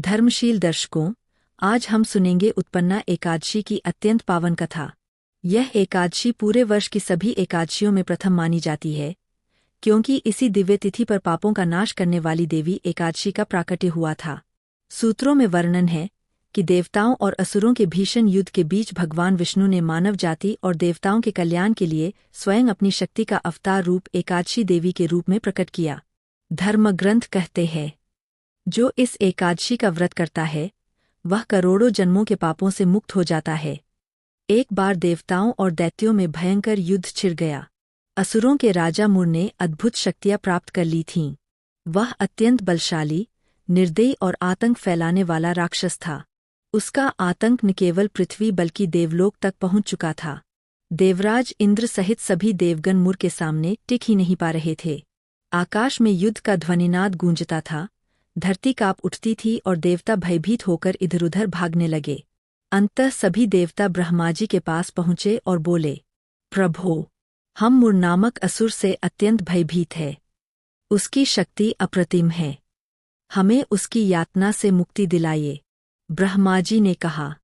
धर्मशील दर्शकों, आज हम सुनेंगे उत्पन्ना एकादशी की अत्यंत पावन कथा। यह एकादशी पूरे वर्ष की सभी एकादशियों में प्रथम मानी जाती है, क्योंकि इसी दिव्य तिथि पर पापों का नाश करने वाली देवी एकादशी का प्राकट्य हुआ था। सूत्रों में वर्णन है कि देवताओं और असुरों के भीषण युद्ध के बीच भगवान विष्णु ने मानव जाति और देवताओं के कल्याण के लिए स्वयं अपनी शक्ति का अवतार रूप एकादशी देवी के रूप में प्रकट किया। धर्मग्रंथ कहते हैं, जो इस एकादशी का व्रत करता है वह करोड़ों जन्मों के पापों से मुक्त हो जाता है। एक बार देवताओं और दैत्यों में भयंकर युद्ध छिड़ गया। असुरों के राजा मुर ने अद्भुत शक्तियां प्राप्त कर ली थीं। वह अत्यंत बलशाली, निर्दयी और आतंक फैलाने वाला राक्षस था। उसका आतंक न केवल पृथ्वी बल्कि देवलोक तक पहुंच चुका था। देवराज इंद्र सहित सभी देवगण मुर के सामने टिक ही नहीं पा रहे थे। आकाश में युद्ध का ध्वनिनाद गूंजता था, धरती कांप उठती थी और देवता भयभीत होकर इधर-उधर भागने लगे। अंततः सभी देवता ब्रह्माजी के पास पहुंचे और बोले, प्रभो, हम मुर नामक असुर से अत्यंत भयभीत है। उसकी शक्ति अप्रतिम है। हमें उसकी यातना से मुक्ति दिलाइए। ब्रह्माजी ने कहा,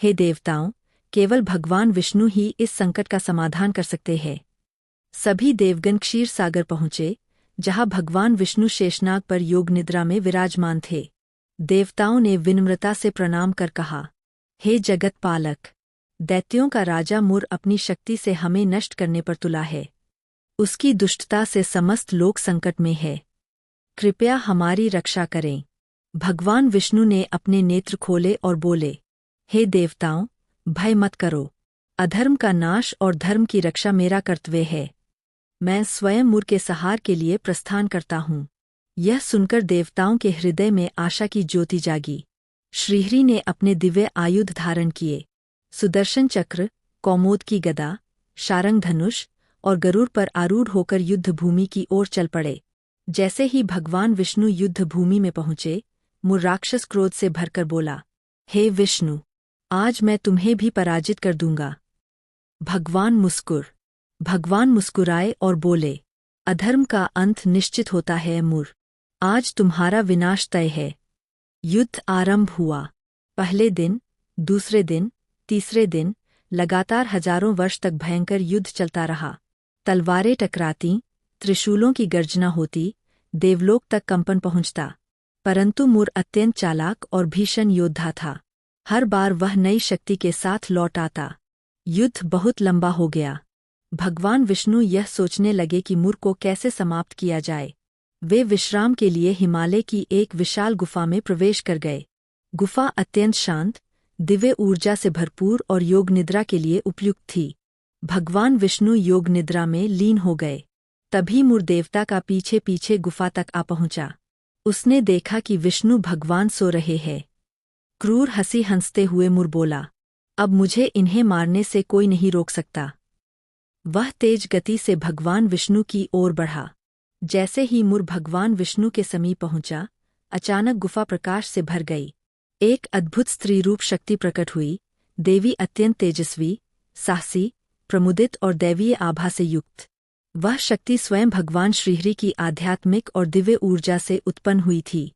हे देवताओं, केवल भगवान विष्णु ही इस संकट का समाधान कर सकते हैं। सभी देवगण क्षीर सागर पहुंचे, जहां भगवान विष्णु शेषनाग पर योग निद्रा में विराजमान थे। देवताओं ने विनम्रता से प्रणाम कर कहा, हे जगत पालक, दैत्यों का राजा मुर अपनी शक्ति से हमें नष्ट करने पर तुला है। उसकी दुष्टता से समस्त लोक संकट में है। कृपया हमारी रक्षा करें। भगवान विष्णु ने अपने नेत्र खोले और बोले, हे देवताओं, भय मत करो। अधर्म का नाश और धर्म की रक्षा मेरा कर्तव्य है। मैं स्वयं मुर के सहार के लिए प्रस्थान करता हूँ। यह सुनकर देवताओं के हृदय में आशा की ज्योति जागी। श्रीहरि ने अपने दिव्य आयुध धारण किए। सुदर्शन चक्र, कौमोद की गदा, शारंग धनुष और गरुड़ पर आरूढ़ होकर युद्ध भूमि की ओर चल पड़े। जैसे ही भगवान विष्णु युद्ध भूमि में पहुंचे, मुर राक्षस क्रोध से भरकर बोला, हे विष्णु, आज मैं तुम्हें भी पराजित कर दूंगा। भगवान मुस्कुराए और बोले, अधर्म का अंत निश्चित होता है मुर। आज तुम्हारा विनाश तय है। युद्ध आरंभ हुआ। पहले दिन, दूसरे दिन, तीसरे दिन लगातार हजारों वर्ष तक भयंकर युद्ध चलता रहा। तलवारें टकराती, त्रिशूलों की गर्जना होती, देवलोक तक कंपन पहुंचता। परंतु मुर अत्यंत चालाक और भीषण योद्धा था। हर बार वह नई शक्ति के साथ लौट आता। युद्ध बहुत लंबा हो गया। भगवान विष्णु यह सोचने लगे कि मुर को कैसे समाप्त किया जाए। वे विश्राम के लिए हिमालय की एक विशाल गुफा में प्रवेश कर गए। गुफा अत्यंत शांत, दिव्य ऊर्जा से भरपूर और योग निद्रा के लिए उपयुक्त थी। भगवान विष्णु योग निद्रा में लीन हो गए। तभी मुर देवता का पीछे पीछे गुफा तक आ पहुंचा। उसने देखा कि विष्णु भगवान सो रहे हैं। क्रूर हंसी हंसते हुए मुर बोला, अब मुझे इन्हें मारने से कोई नहीं रोक सकता। वह तेज गति से भगवान विष्णु की ओर बढ़ा। जैसे ही मुर भगवान विष्णु के समीप पहुंचा, अचानक गुफा प्रकाश से भर गई। एक अद्भुत स्त्री रूप शक्ति प्रकट हुई। देवी अत्यंत तेजस्वी, साहसी, प्रमुदित और दैवीय आभा से युक्त। वह शक्ति स्वयं भगवान श्रीहरि की आध्यात्मिक और दिव्य ऊर्जा से उत्पन्न हुई थी।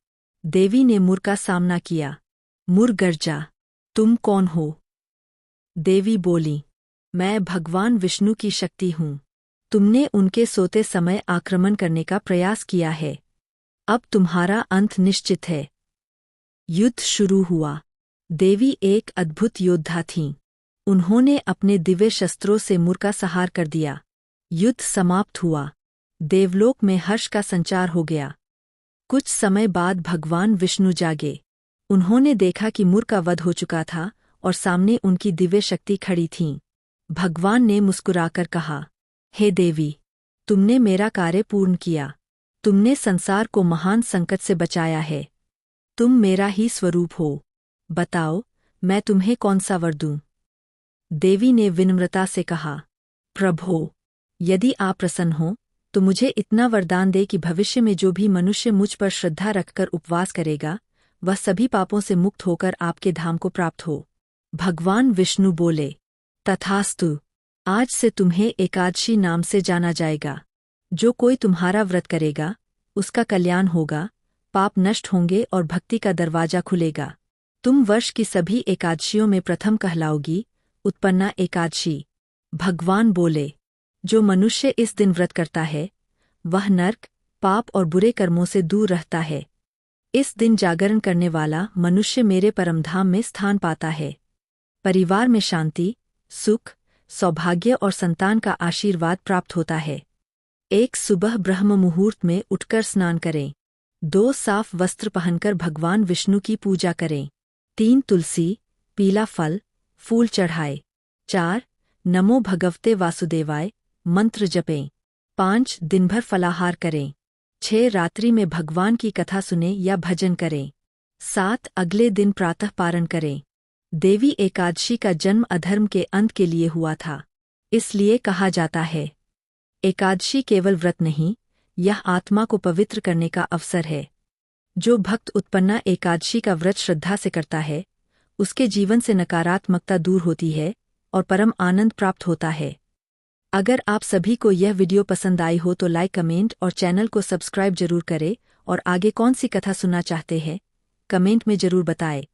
देवी ने मुर का सामना किया। मुर गर्जा, तुम कौन हो? देवी बोली, मैं भगवान विष्णु की शक्ति हूँ। तुमने उनके सोते समय आक्रमण करने का प्रयास किया है। अब तुम्हारा अंत निश्चित है। युद्ध शुरू हुआ। देवी एक अद्भुत योद्धा थीं। उन्होंने अपने दिव्य शस्त्रों से मुर का संहार कर दिया। युद्ध समाप्त हुआ। देवलोक में हर्ष का संचार हो गया। कुछ समय बाद भगवान विष्णु जागे। उन्होंने देखा कि मुर का वध हो चुका था और सामने उनकी दिव्य शक्ति खड़ी थीं। भगवान ने मुस्कुराकर कहा, हे देवी, तुमने मेरा कार्य पूर्ण किया। तुमने संसार को महान संकट से बचाया है। तुम मेरा ही स्वरूप हो। बताओ, मैं तुम्हें कौन सा वर दूं? देवी ने विनम्रता से कहा, प्रभो, यदि आप प्रसन्न हो तो मुझे इतना वरदान दे कि भविष्य में जो भी मनुष्य मुझ पर श्रद्धा रखकर उपवास करेगा, वह सभी पापों से मुक्त होकर आपके धाम को प्राप्त हो। भगवान विष्णु बोले, तथास्तु। आज से तुम्हें एकादशी नाम से जाना जाएगा। जो कोई तुम्हारा व्रत करेगा, उसका कल्याण होगा, पाप नष्ट होंगे और भक्ति का दरवाजा खुलेगा। तुम वर्ष की सभी एकादशियों में प्रथम कहलाओगी, उत्पन्ना एकादशी। भगवान बोले, जो मनुष्य इस दिन व्रत करता है वह नर्क, पाप और बुरे कर्मों से दूर रहता है। इस दिन जागरण करने वाला मनुष्य मेरे परमधाम में स्थान पाता है। परिवार में शांति, सुख, सौभाग्य और संतान का आशीर्वाद प्राप्त होता है। एक सुबह ब्रह्म मुहूर्त में उठकर स्नान करें। 2 साफ वस्त्र पहनकर भगवान विष्णु की पूजा करें। 3 तुलसी, पीला फल, फूल चढ़ाए। 4 नमो भगवते वासुदेवाय मंत्र जपें। 5 दिन भर फलाहार करें। 6 रात्रि में भगवान की कथा सुने या भजन करें। 7 अगले दिन प्रातः पारण करें। देवी एकादशी का जन्म अधर्म के अंत के लिए हुआ था, इसलिए कहा जाता है। एकादशी केवल व्रत नहीं, यह आत्मा को पवित्र करने का अवसर है। जो भक्त उत्पन्ना एकादशी का व्रत श्रद्धा से करता है, उसके जीवन से नकारात्मकता दूर होती है और परम आनंद प्राप्त होता है। अगर आप सभी को यह वीडियो पसंद आई हो तो लाइक, कमेंट और चैनल को सब्सक्राइब जरूर करें और आगे कौन सी कथा सुनना चाहते हैं, कमेंट में जरूर बताएं।